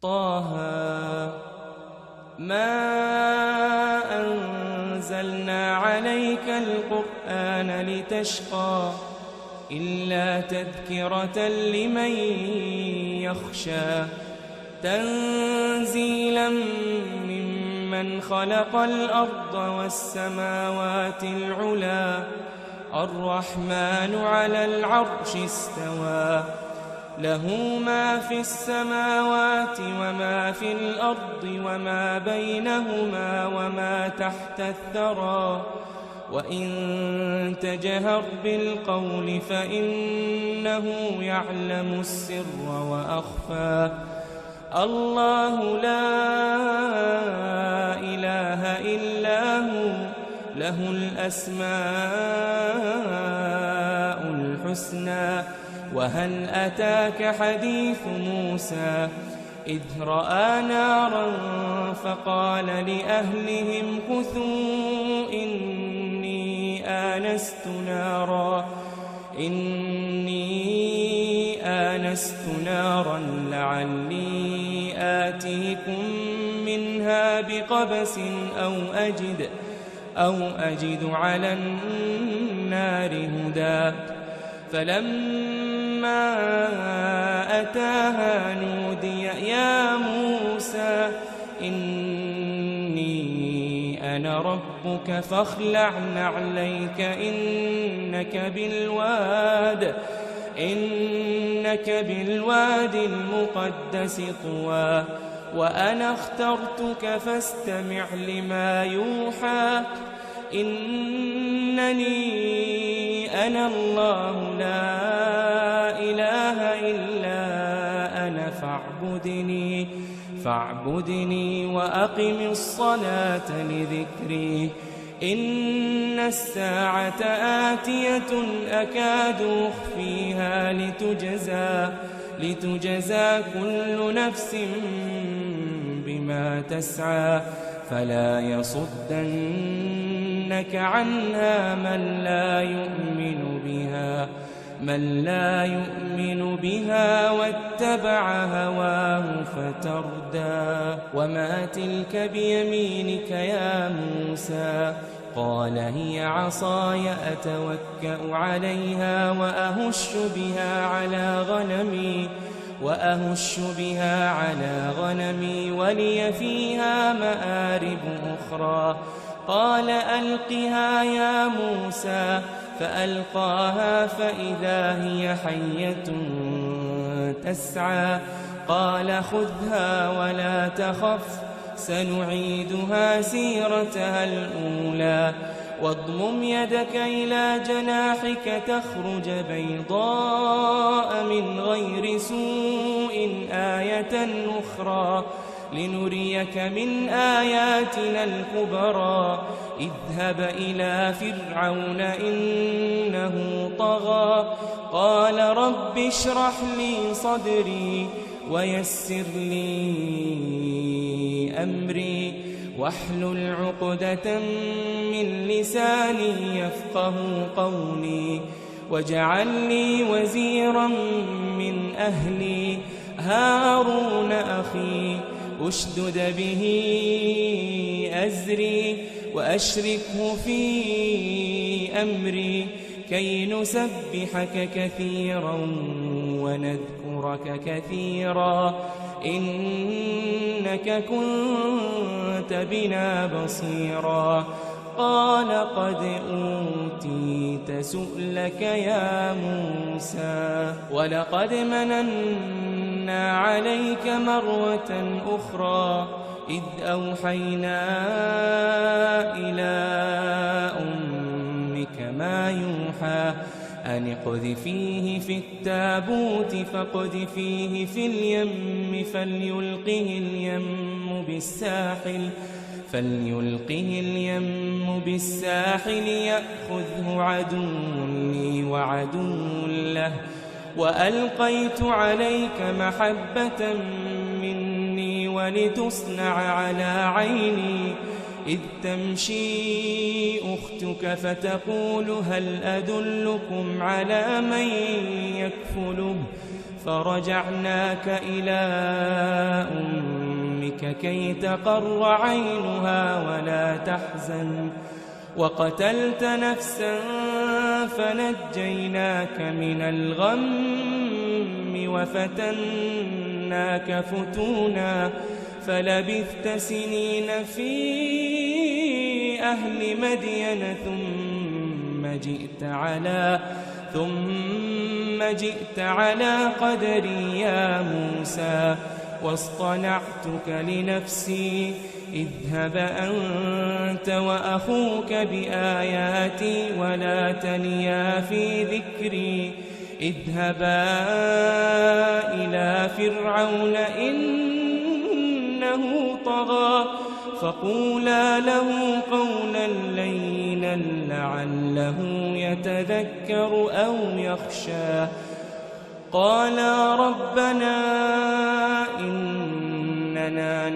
طه ما أنزلنا عليك القرآن لتشقى إلا تذكرة لمن يخشى تنزيلا ممن خلق الأرض والسماوات العلى الرحمن على العرش استوى له ما في السماوات وما في الأرض وما بينهما وما تحت الثرى وإن تجهر بالقول فإنه يعلم السر وأخفى الله لا إله إلا هو له الأسماء الحسنى وهل أتاك حديث موسى إذ رأى نارا فقال لأهلهم كثوا إني آنست نارا لعلي آتيكم منها بقبس أو أجد على النار هدى فلما أتاها نودي يا موسى إني أنا ربك فاخلع نعليك إنك بالواد المقدس طوى وأنا اخترتك فاستمع لما يوحى إنني أنا الله لا إله إلا أنا فاعبدني وأقم الصلاة لذكري إن الساعة آتية أكاد أخفيها لتجزى كل نفس بما تسعى فلا يصدنك عنها من لا يؤمن بها واتبع هواه فتردى وما تلك بيمينك يا موسى قال هي عصاي أتوكأ عليها وأهش بها على غنمي ولي فيها مآرب أخرى قال ألقها يا موسى فألقاها فإذا هي حية تسعى قال خذها ولا تخف سنعيدها سيرتها الأولى واضمم يدك إلى جناحك تخرج بيضاء من غير سوء آية أخرى لنريك من آياتنا الكبرى اذهب إلى فرعون إنه طغى قال رب اشرح لي صدري ويسر لي أمري واحلل عقدة من لساني يفقه قولي واجعل لي وزيرا من أهلي هارون أخي أشدد به أزري وأشركه في أمري كي نسبحك كثيرا ونذكرك كثيرا إنك كنت بنا بصيرا قال قد أوتيت سؤلك يا موسى ولقد مننا عليك مرة أخرى إذ أوحينا إلى أمك ما يوحى أن اقذفيه في التابوت فاقذفيه في اليم فليلقه اليم بالساحل يأخذه عدو لي وعدو له وألقيت عليك محبة مني ولتصنع على عيني إذ تمشي أختك فتقول هل أدلكم على من يكفله فرجعناك إلى أمك كي تقر عينها ولا تحزن وقتلت نفسا فنجيناك من الغم وفتناك فتونا فلبثت سنين في أهل مدين ثم جئت على قدري يا موسى واصطنعتك لنفسي اذهب أنت وأخوك بآياتي ولا تنيا في ذكري اذهبا إلى فرعون إنه طغى فقولا له قولا لينا لعله يتذكر أو يخشى قالا ربنا إننا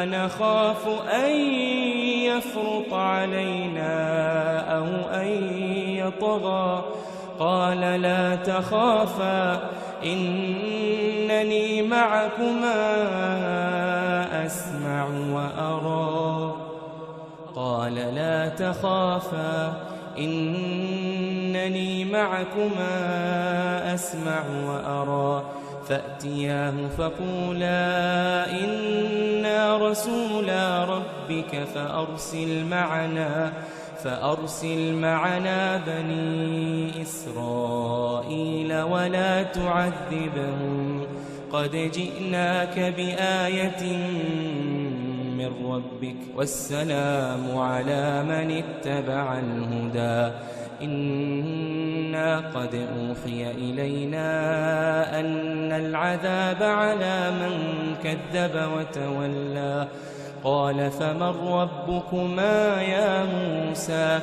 نخاف أن يفرط علينا أو أن يطغى قال لا تخافا إنني معكما أسمع وأرى قال لا تخافا إنني معكما أسمع وأرى فأتياه فقولا إنا رسولا ربك فأرسل معنا بني إسرائيل ولا تعذبهم قد جئناك بآية من ربك والسلام على من اتبع الهدى إنا قد أوحي إلينا أن العذاب على من كذب وتولى قال فمن ربكما يا موسى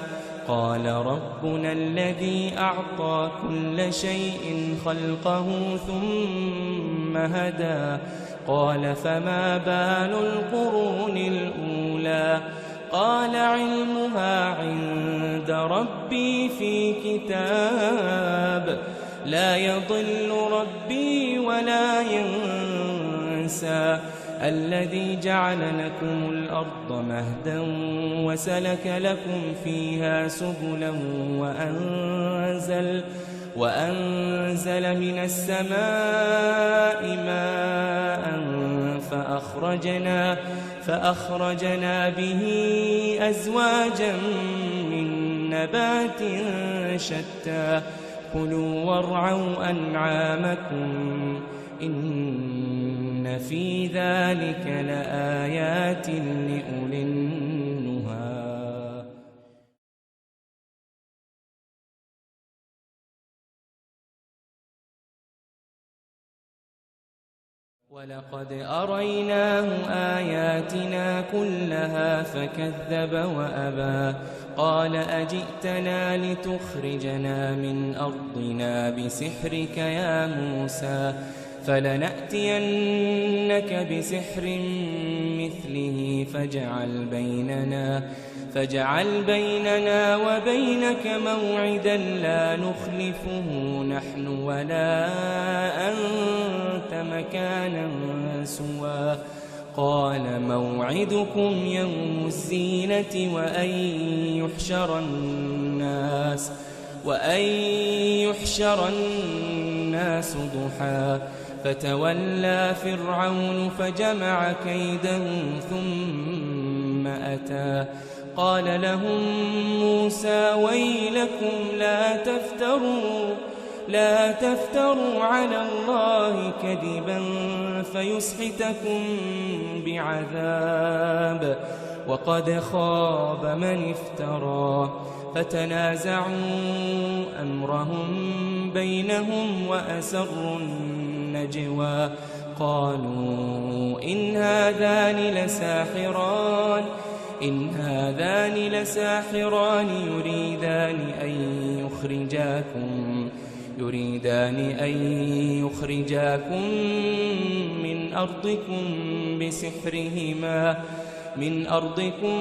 قال ربنا الذي أعطى كل شيء خلقه ثم هدى قال فما بال القرون الأولى قال علمها عند ربي في كتاب لا يضل ربي ولا ينسى الذي جعل لكم الأرض مهدا وسلك لكم فيها سبلا وأنزل من السماء ماء فأخرجنا به أزواجا من نبات شتى كلوا وارعوا أنعامكم إن في ذلك لآيات لأولي النهى ولقد أريناه آياتنا كلها فكذب وأبى قال أجئتنا لتخرجنا من أرضنا بسحرك يا موسى فلنأتينك بسحر مثله فاجعل بيننا وبينك موعدا لا نخلفه نحن ولا أنت مكانا سوى قال موعدكم يوم الزينة وأن يحشر الناس ضحى فتولى فرعون فجمع كيده ثم أتى قال لهم موسى ويلكم لا تفتروا على الله كذبا فيسحتكم بعذاب وقد خاب من افترى فتنازعوا أمرهم بينهم وأسروا النجوى قالوا إن هذان لساحران يريدان أن يخرجاكم من أرضكم من أرضكم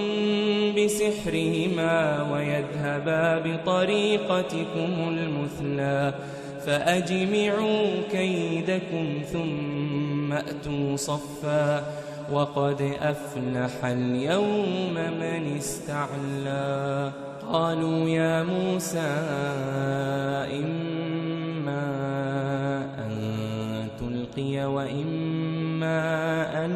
بسحرهما ويذهبا بطريقتكم المثلى فأجمعوا كيدكم ثم أتوا صفا وقد أفلح اليوم من استعلى. قالوا يا موسى إما أن تلقي وإما أن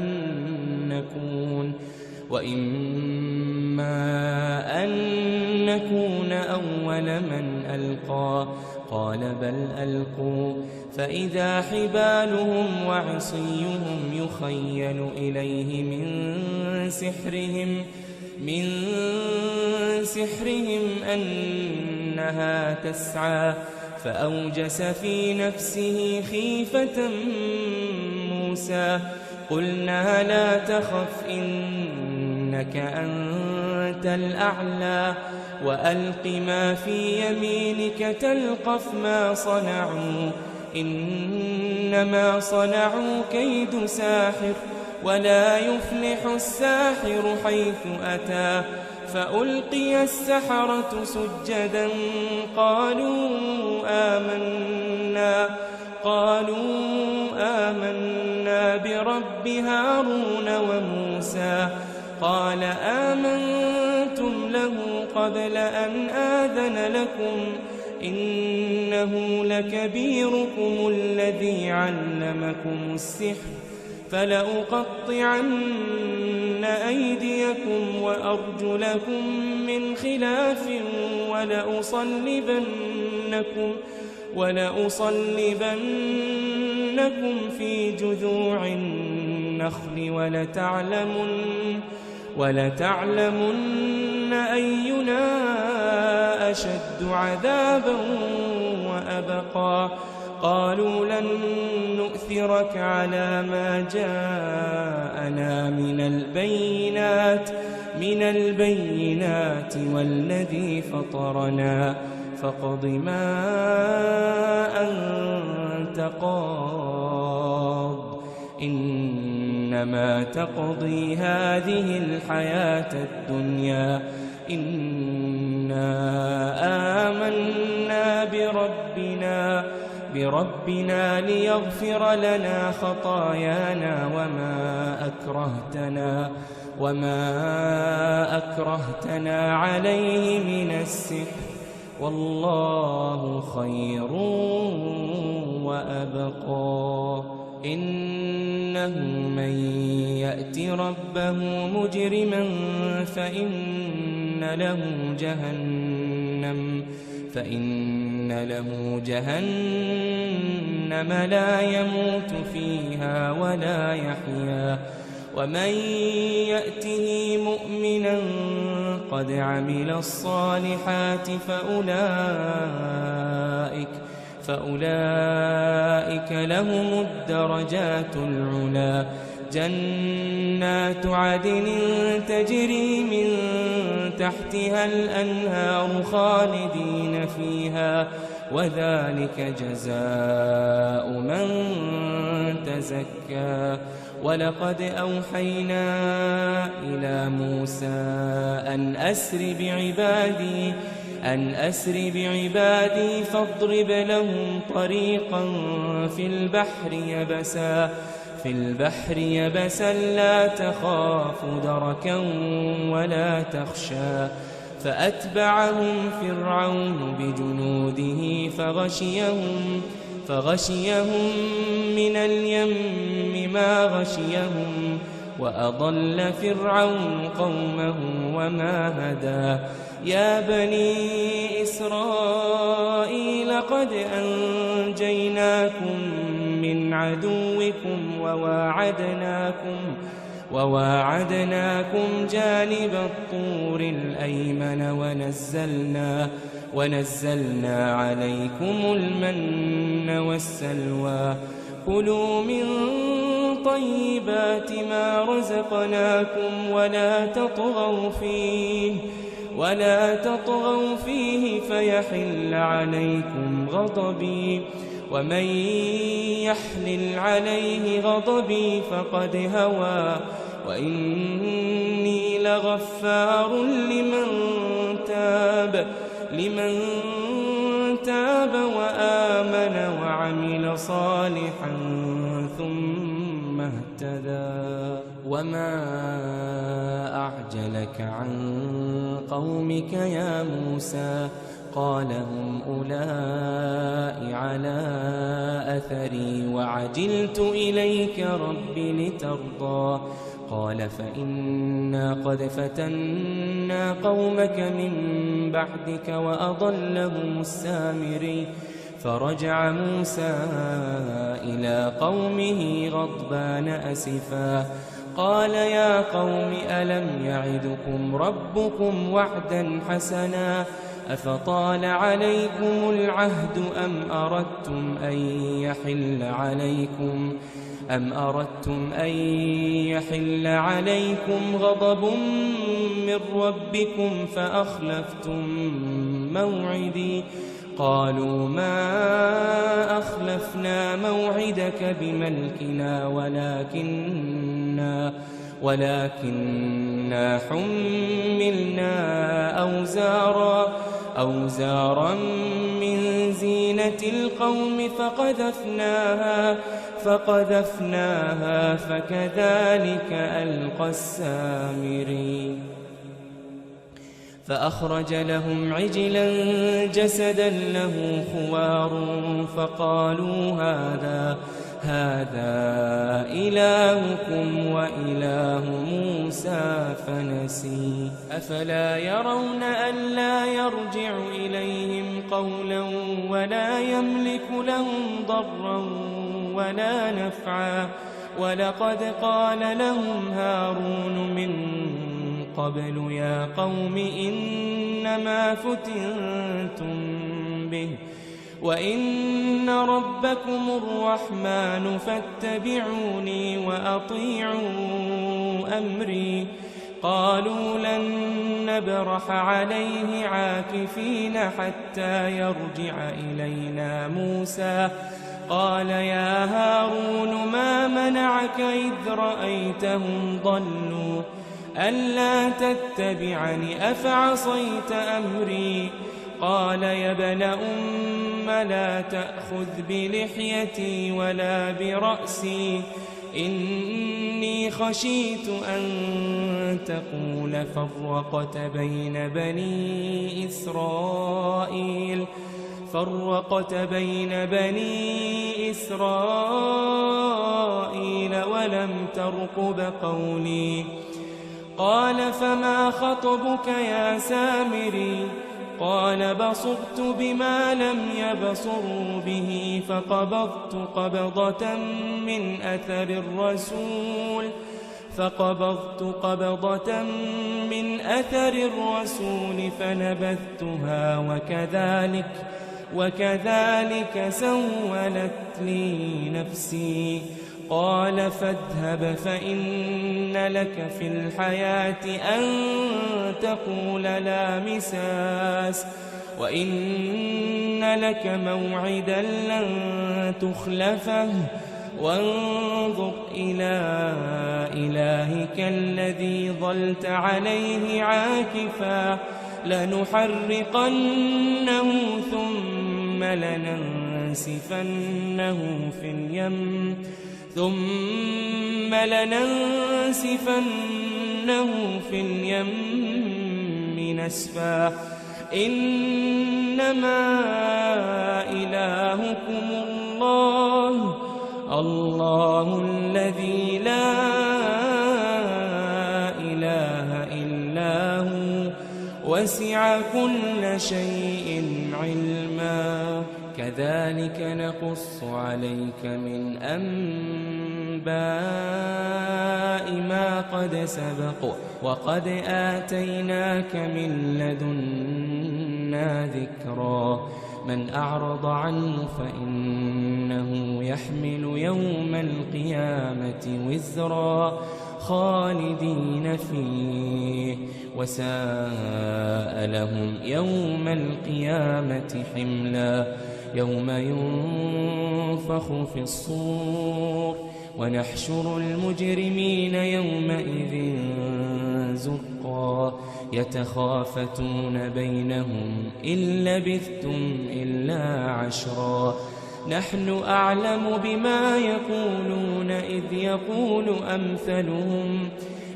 نكون أول من ألقى. قال بل ألقوا فإذا حبالهم وعصيهم يخيل إليه من سحرهم أنها تسعى فأوجس في نفسه خيفة موسى. قلنا لا تخف إنك أنت الأعلى وألق ما في يمينك تلقف ما صنعوا إنما صنعوا كيد ساحر ولا يفلح الساحر حيث أتى. فألقي السحرة سجدا قالوا آمنا برب هارون وموسى. قال آمنتم له قبل أن آذن لكم إنه لكبيركم الذي علمكم السحر فلأقطعن أيديكم وأرجلكم من خلاف ولأصلبنكم في جذوع النخل ولتعلمن أينا أشد عذابا وأبقى. قالوا لن نؤثرك على ما جاءنا من البينات والذي فطرنا فاقض ما أنت قاض إنما تقضي هذه الحياة الدنيا إنا آمنا بربنا ليغفر لنا خطايانا وما أكرهتنا عليه من السحر والله خير وأبقى. إنه من يأت ربه مجرما فإن له جهنم لا يموت فيها ولا يحيا. ومن يأته مؤمنا قد عمل الصالحات فأولئك لهم الدرجات العلى. جنات عدن تجري من تحتها الأنهار خالدين فيها وذلك جزاء من تزكى. ولقد أوحينا إلى موسى أن أسر بعبادي فاضرب لهم طريقا في البحر يبسا لا تخاف دركا ولا تخشى. فأتبعهم فرعون بجنوده فغشيهم من اليم ما غشيهم وأضل فرعون قومه وما هدى. يا بني إسرائيل قد أنجيناكم من عدوكم وواعدناكم جانب الطور الأيمن ونزلنا عليكم المن والسلوى. كلوا من طيبات ما رزقناكم ولا تطغوا فيه فيحل عليكم غضبي ومن يحلل عليه غضبي فقد هوى وإني لغفار لمن تاب وآمن وعمل صالحا ثم اهتدى وما أعجلك عن قومك يا موسى قال هم أولئك على أثري وعجلت إليك رب لترضى قال فإنا قد فتنا قومك من بعدك وأضلهم السامري فرجع موسى إلى قومه غضبان أسفا قال يا قوم ألم يعدكم ربكم وعدا حسنا أفطال عليكم العهد أم أردتم أن يحل عليكم غضب من ربكم فأخلفتم موعدي قالوا ما أخلفنا موعدك بملكنا ولكننا حملنا أوزارا من زينة القوم فقذفناها فكذلك ألقى السامري فأخرج لهم عجلا جسدا له خوار فقالوا هذا إلهكم وإله موسى فنسي أفلا يرون ألا يرجع إليهم قولا ولا يملك لهم ضرا ولا نفعا ولقد قال لهم هارون من قبل يا قوم إنما فتنتم به وإن ربكم الرحمن فاتبعوني وأطيعوا أمري قالوا لن نبرح عليه عاكفين حتى يرجع إلينا موسى قال يا هارون ما منعك إذ رأيتهم ضلوا ألا تتبعني أفعصيت أمري قال يا ابن لا تأخذ بلحيتي ولا برأسي إني خشيت أن تقول فرقت بين بني إسرائيل ولم ترقب قولي قال فما خطبك يا سامري قال بصرت بما لم يبصروا به فقبضت قبضة من أثر الرسول فنبذتها وكذلك سولت لي نفسي قال فاذهب فإن لك في الحياة أن تقول لا مساس وإن لك موعدا لن تخلفه وانظر إلى إلهك الذي ظلت عليه عاكفا لنحرقنه ثم لننسفنه في اليم نسفا إنما إلهكم الله الذي لا إله إلا هو وسع كل شيء علما كذلك نقص عليك من أنباء ما قد سبق وقد آتيناك من لدنا ذكرا من أعرض عنه فإنه يحمل يوم القيامة وزرا خالدين فيه وساء لهم يوم القيامة حملا يوم ينفخ في الصور ونحشر المجرمين يومئذ زرقا يتخافتون بينهم إن لبثتم إلا عشرا نحن أعلم بما يقولون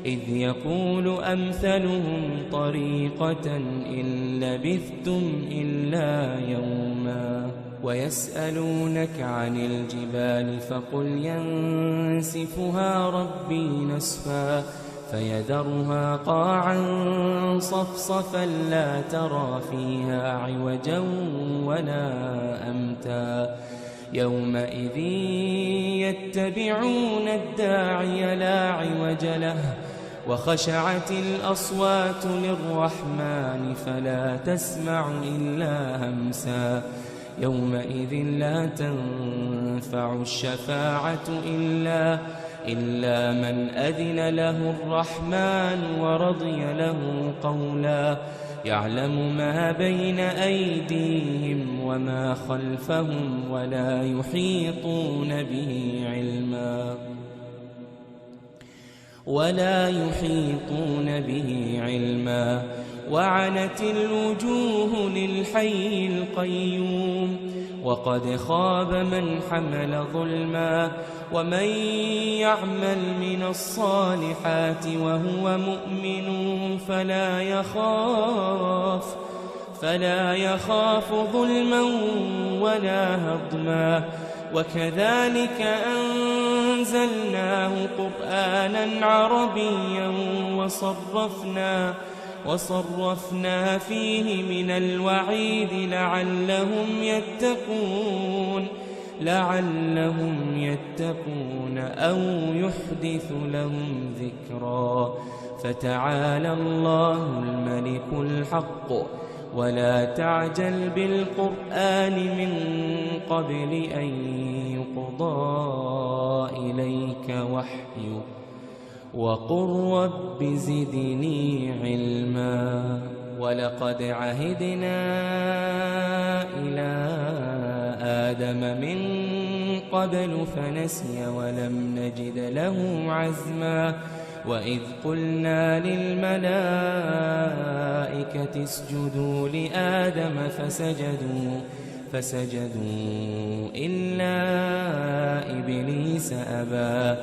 إذ يقول أمثلهم طريقة إن لبثتم إلا يوما ويسألونك عن الجبال فقل ينسفها ربي نسفا فيذرها قاعا صفصفا لا ترى فيها عوجا ولا أمتا يومئذ يتبعون الداعي لا عوج له وخشعت الأصوات للرحمن فلا تسمع إلا همسا يومئذ لا تنفع الشفاعة إلا من أذن له الرحمن ورضي له قولا يعلم ما بين أيديهم وما خلفهم ولا يحيطون به علما وعنت الوجوه للحي القيوم وقد خاب من حمل ظلما ومن يعمل من الصالحات وهو مؤمن فلا يخاف ظلما ولا هضما وكذلك أنزلناه قرآنا عربيا وصرفنا فيه من الوعيد لعلهم يتقون أو يحدث لهم ذكرا فتعالى الله الملك الحق ولا تعجل بالقرآن من قبل أن يقضى إليك وحيه وقل رب زدني علما ولقد عهدنا إلى آدم من قبل فنسي ولم نجد له عزما وإذ قلنا للملائكة اسجدوا لآدم فسجدوا إلا إبليس أبى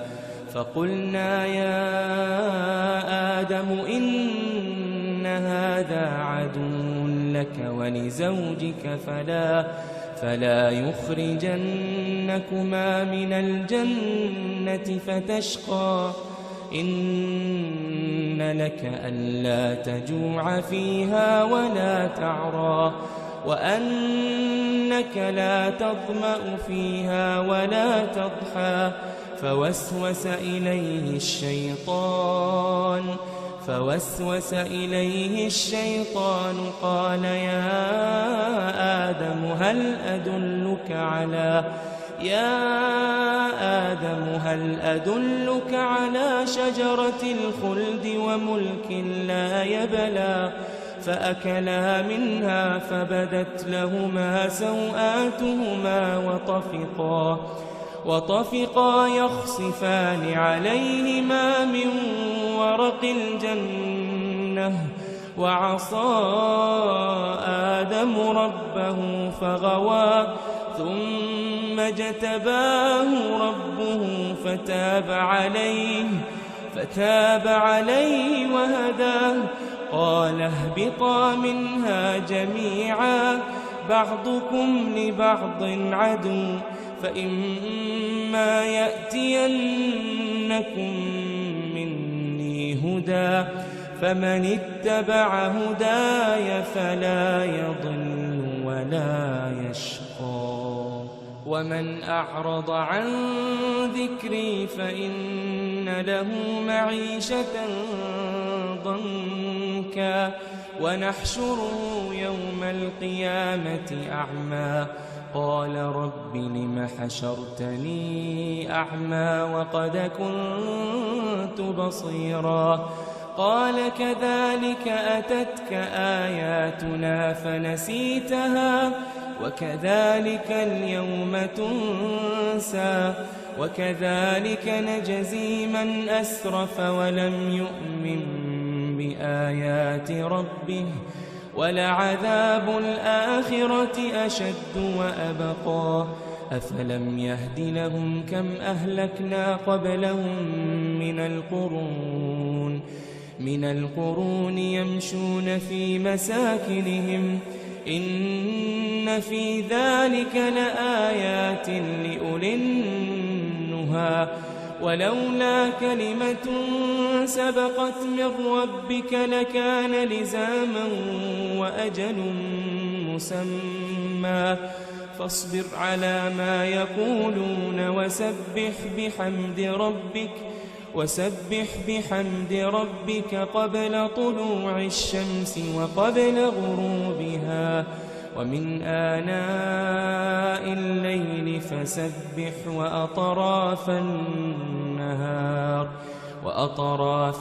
فقلنا يا آدم إن هذا عدو لك ولزوجك فلا يخرجنكما من الجنة فتشقى إن لك ألا تجوع فيها ولا تعرى وأنك لا تظمأ فيها ولا تضحى فوسوس إليه الشيطان قال يا آدم هل أدلك على شجرة الخلد وملك لا يبلى فأكلا منها فبدت لهما سوآتهما وطفقا يخصفان عليهما من ورق الجنة وعصى آدم ربه فغوى ثم اجتباه ربه فتاب عليه وهداه قال اهبطا منها جميعا بعضكم لبعض عدو فإما يأتينكم مني هدى فمن اتبع هداي فلا يضل ولا يشقى ومن أعرض عن ذكري فإن له معيشة ضنكا ونحشره يوم القيامة أعمى قال رب لم حشرتني أعمى وقد كنت بصيرا قال كذلك أتتك آياتنا فنسيتها وكذلك اليوم تنسى وكذلك نجزي من أسرف ولم يؤمن بآيات ربه ولعذاب الآخرة أشد وأبقى أفلم يهد لهم كم أهلكنا قبلهم من القرون يمشون في مساكنهم إن في ذلك لآيات لأولي النهى ولولا كلمة سبقت من ربك لكان لزاما وأجل مسمى فاصبر على ما يقولون وسبح بحمد ربك قبل طلوع الشمس وقبل غروبها ومن آناء الليل فسبح وأطراف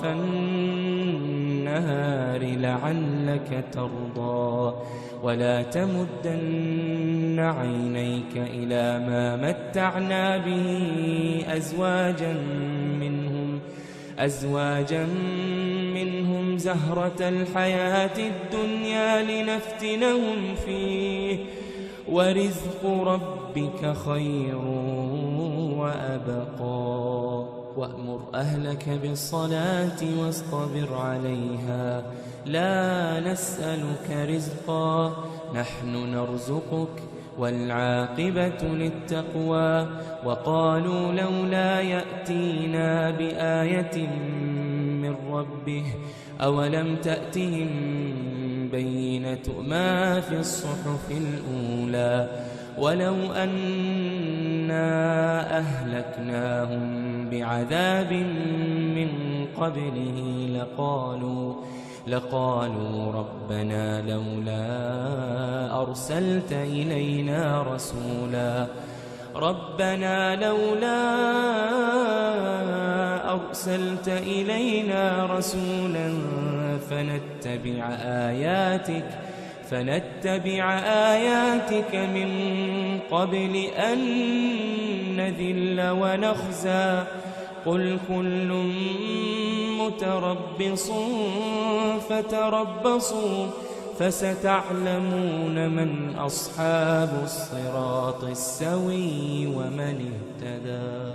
النهار لعلك ترضى ولا تمدن عينيك إلى ما متعنا به أزواجا منهم زهرة الحياة الدنيا لنفتنهم فيه ورزق ربك خير وأبقى وأمر أهلك بالصلاة واصطبر عليها لا نسألك رزقا نحن نرزقك والعاقبة للتقوى وقالوا لولا يأتينا بآية من ربه أولم تأتهم بينة ما في الصحف الأولى ولو أنا أهلكناهم بعذاب من قبله لقالوا ربنا لولا أرسلت إلينا رسولا فنتبع آياتك من قبل أن نذل ونخزى قل كل متربص فتربصوا فستعلمون من أصحاب الصراط السوي ومن اهتدى.